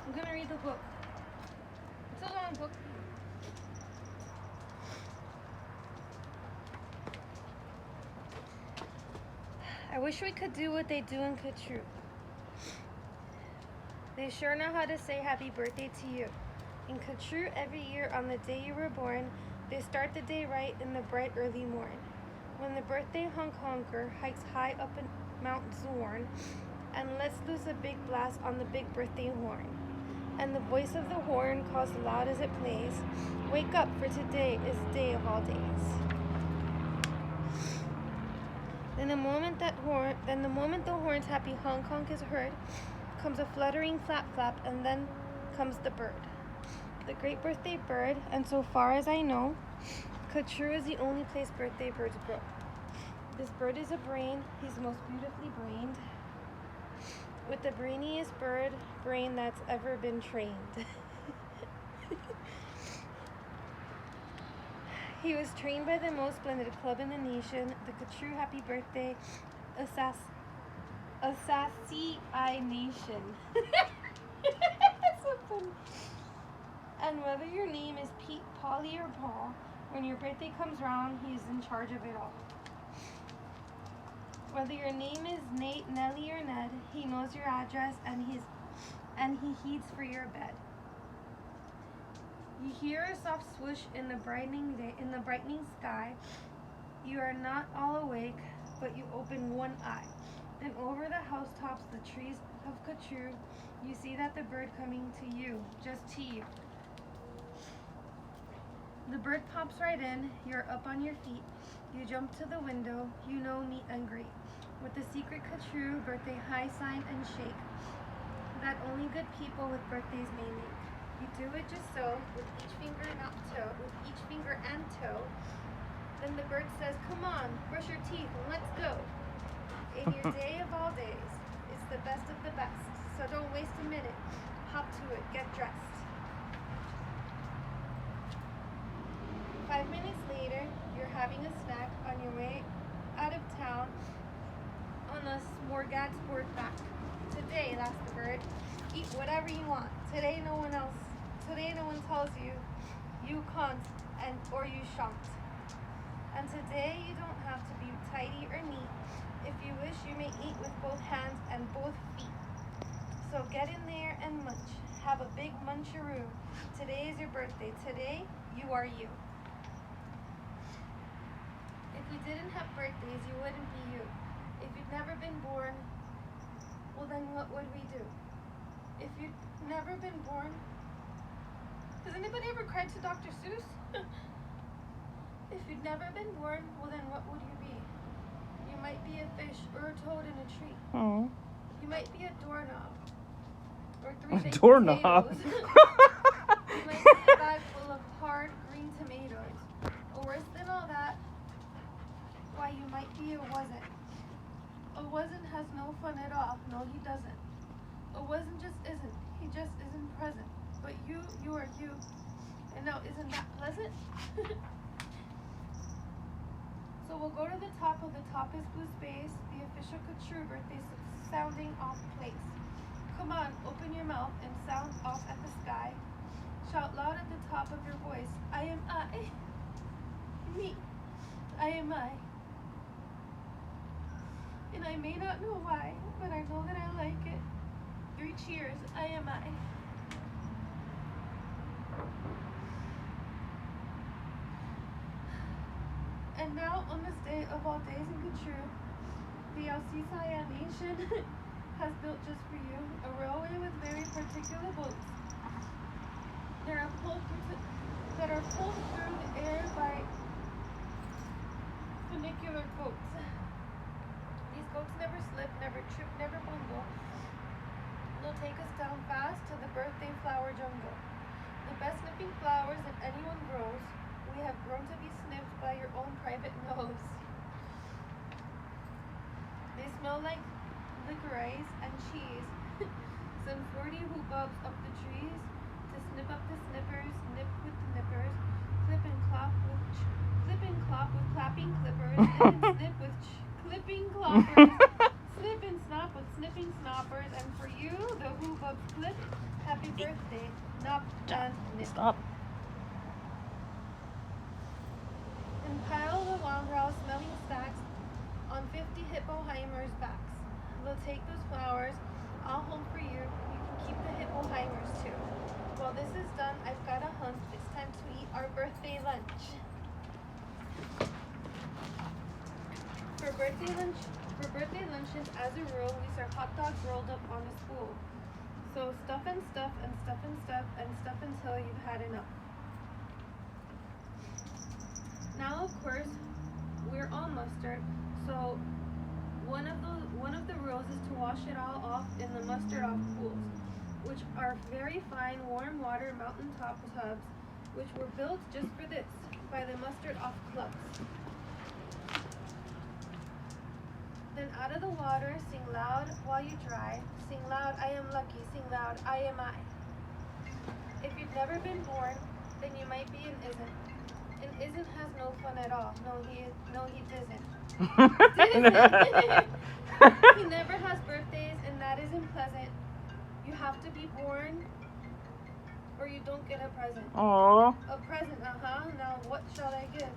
I'm gonna read the book. It's a long book. I wish we could do what they do in Kutru. They sure know how to say happy birthday to you. In Kutru, every year on the day you were born, they start the day right in the bright early morn. When the birthday honker hikes high up in Mount Zorn and lets loose a big blast on the big birthday horn. And the voice of the horn calls loud as it plays, "Wake up, for today is the day of all days." Then the moment the horn's happy honk is heard, comes a fluttering flap, and then comes the bird. The great birthday bird, and so far as I know, Kutru is the only place birthday birds grow. This bird is a brain, he's most beautifully brained, with the brainiest brain that's ever been trained. He was trained by the most splendid club in the nation, the Kutru Happy Birthday Assassination. So funny. And whether your name is Pete, Polly, or Paul, when your birthday comes round, he's in charge of it all. Whether your name is Nate, Nellie, or Ned, he knows your address and he heeds for your bed. You hear a soft swoosh in the brightening sky. You are not all awake, but you open one eye. Then over the housetops, the trees of Kutru, you see that the bird coming to you, just to you. The bird pops right in, you're up on your feet, you jump to the window, you know, meet and greet, with the secret Kutru birthday high sign and shake, that only good people with birthdays may make. You do it just so, with each finger and toe. Then the bird says, "Come on, brush your teeth and let's go." In your day of all days, it's the best of the best, so don't waste a minute. Hop to it, get dressed. 5 minutes later, you're having a snack on your way out of town on a smorgasbord back. Today, laughs the bird, eat whatever you want. Today no one tells you you can't or you shan't. And today you don't have to be tidy or neat. If you wish, you may eat with both hands and both feet. So get in there and munch. Have a big muncharoo. Today is your birthday. Today you are you. If we didn't have birthdays, you wouldn't be you. If you'd never been born, well then what would we do? If you'd never been born, has anybody ever cried to Dr. Seuss? If you'd never been born, well then what would you be? You might be a fish or a toad in a tree. Oh. You might be a doorknob. Or 3 baked Doorknob. potatoes. You might be a bag full of hard green tomatoes. Or worse than all that, why you might be a wasn't. A wasn't has no fun at all. No, he doesn't. A wasn't just isn't. He just isn't present. But you are you. And now, isn't that pleasant? So we'll go to the top of the topless blue space, the official Kutru birthday sounding off place. Come on, open your mouth and sound off at the sky. Shout loud at the top of your voice, "I am I." Me. I am I. And I may not know why, but I know that I like it. 3 cheers, I am I. And now, on this day of all days in Kutru, the Alsisaya Nation has built just for you a railway with very particular boats that are pulled through the air by funicular goats. These goats never slip, never trip, never bumble. They'll take us down fast to the birthday flower jungle. The best sniffing flowers that anyone grows, we have grown to be sniffed by your own private nose. They smell like licorice and cheese. Some 40 hubbubs up the trees to snip up the snippers, nip with the nippers, clip and clop with clapping clippers, and snip with clipping cloppers, snip and snop with snipping snoppers, and for you, the hubbub Split. Happy birthday. Nop and nip. Stop. And pile the wild smelling stacks on 50 hippoheimers' backs. They'll take those flowers all home for you. You can keep the hippoheimers too. While this is done, I've got a hunch it's time to eat our birthday lunch. For birthday lunches, as a rule, we serve hot dogs rolled up on a spool. So stuff and stuff and stuff and stuff and stuff until you've had enough. Now, of course, we're all mustard, so one of the rules is to wash it all off in the mustard off pools, which are very fine warm water mountaintop tubs, which were built just for this by the mustard off clubs. Then out of the water, sing loud while you dry. Sing loud, I am lucky. Sing loud, I am I. If you've never been born, then you might be an isn't. An isn't has no fun at all. No, he doesn't. He never has birthdays, and that isn't pleasant. You have to be born, or you don't get a present. Aww. A present, Now what shall I give?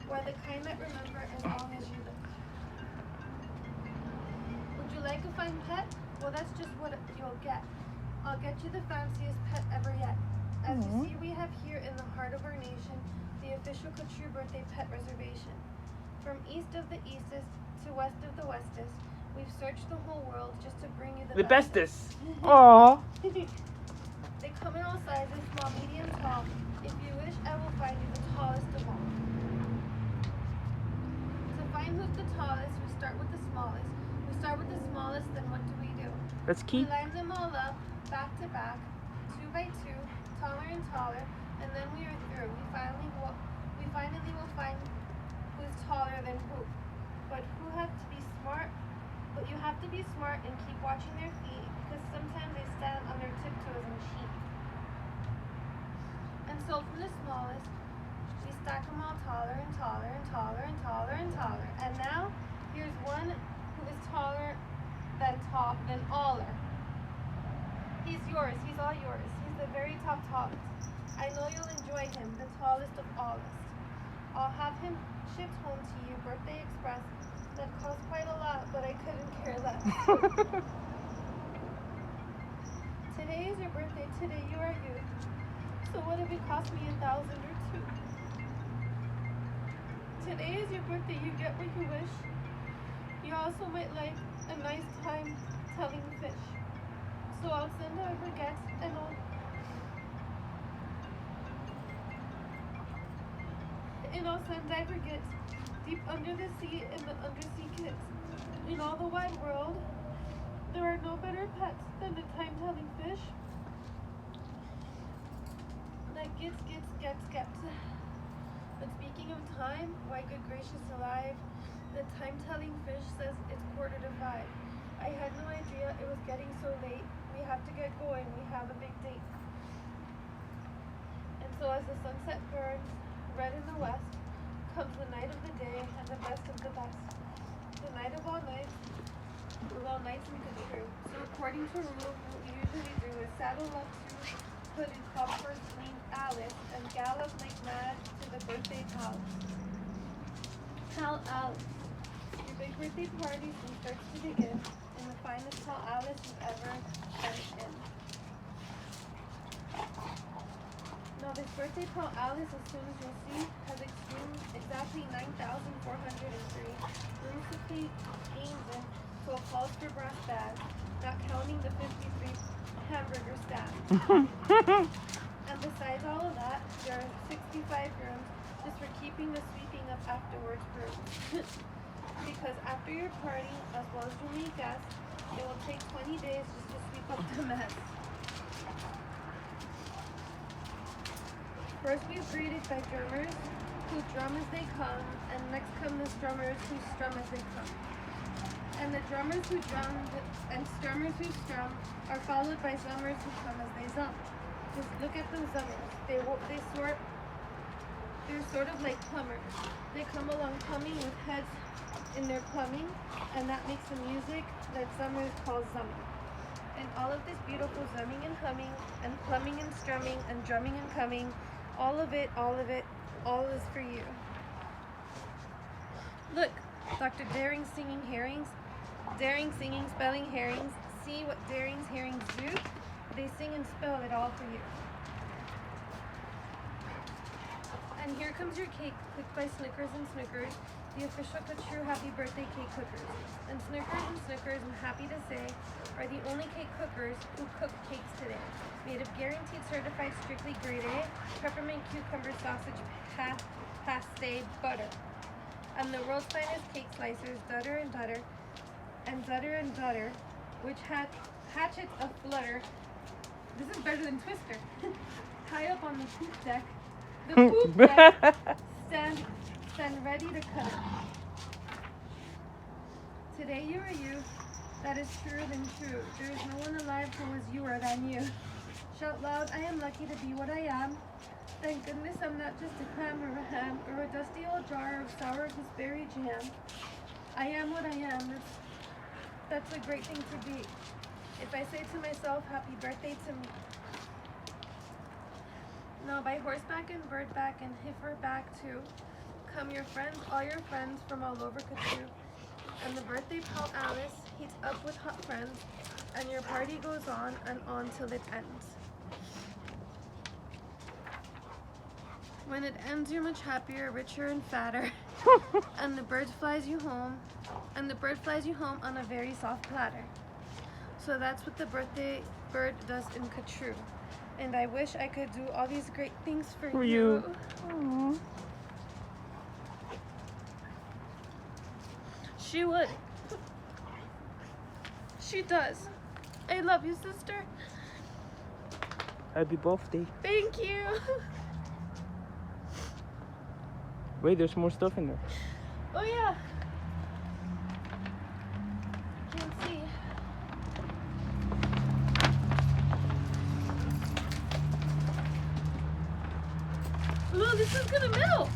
Why, the kind that remember as long as you live. Would you like a fine pet? Well, that's just what you'll get. I'll get you the fanciest pet ever yet. As you see, we have here in the heart of our nation the official Couture Birthday Pet Reservation. From east of the eastest to west of the westest, we've searched the whole world just to bring you the bestest. Aww. They come in all sizes, small, medium, tall. If you wish, I will find you the tallest of all. To find who's the tallest, we start with the smallest. We start with the smallest, then what do we do? Let's keep. We line them all up, back to back, 2 by 2, taller and taller, and then we are through. We finally will find who's taller than who. But you have to be smart and keep watching their feet, because sometimes they stand on their tiptoes and cheat. And so from the smallest, we stack them all taller and taller and taller and taller and taller. And now here's one who is taller than aller. He's yours. He's all yours. He's the very tallest. I know you'll enjoy him, the tallest of allest. I'll have him shipped home to you, Birthday Express. That cost quite a lot, but I couldn't care less. Today is your birthday. Today you are you. So what if it cost me 1,000 or 2? Today is your birthday. You get what you wish. You also might like a nice time telling fish. So I'll send I forget and I'll send I forget deep under the sea in the undersea kids. In all the wide world, there are no better pets than the time-telling fish that gets. But speaking of time, why good gracious alive, the time-telling fish says it's 4:45. I had no idea it was getting so late. We have to get going. We have a big date. And so as the sunset burns red in the west, comes the night of the day and the best of the best. The night of all nights, with all nights and good true. So according to rule, what we usually do is saddle up to hooded copper named Alice and gallop like mad to the birthday palace. Tell Alice, your big birthday party soon starts to begin, and the finest tall Alice you've ever sent in. Now this birthday tall Alice, as soon as you'll see, has exactly 9,403 rooms to play games in, so it calls for brass bags, not counting the 53 hamburger stand. And besides all of that, there are 65 rooms just for keeping the sweeping up afterwards rooms. Because after your party, as well as your many guests, it will take 20 days just to sweep up the mess. First we're greeted by drummers who drum as they come, and next come the strummers who strum as they come. And the drummers who drum and strummers who strum are followed by zummers who come as they zum. Just look at those zummers. They're sort of like plumbers. They come along plumbing with heads in their plumbing, and that makes the music that zummers call zumming. And all of this beautiful zumming and humming and plumbing and strumming and drumming and coming, all of it, all is for you. Look, Dr. Daring singing herrings. Daring singing, spelling herrings. See what Daring's herrings do? They sing and spell it all for you. And here comes your cake, cooked by Snickers and Snickers, the official True Happy Birthday cake cookers. And Snickers, I'm happy to say, are the only cake cookers who cook cakes today. Made of guaranteed certified strictly grade A, peppermint cucumber sausage paste butter. And the world's finest cake slicers, Dutter and Dutter, which had hatchets aflutter. This is better than Twister. High up on the poop deck. The poop deck stand ready to cut. Today you are you. That is truer than true. There is no one alive who is youer than you. Shout loud, I am lucky to be what I am. Thank goodness I'm not just a clam or a ham or a dusty old jar of sour gooseberry jam. I am what I am. That's a great thing to be. If I say to myself, happy birthday to me. Now by horseback and birdback and heiferback too, come your friends, all your friends from all over Katroo. And the birthday pal Alice heats up with hot friends, and your party goes on and on till it ends. When it ends, you're much happier, richer, and fatter. And the bird flies you home on a very soft platter. So that's what the birthday bird does in Katroo. And I wish I could do all these great things for you. Aww. She would. She does. I love you, sister. Happy birthday. Thank you. Wait, there's more stuff in there. Oh yeah. Can't see. Oh, this is gonna melt.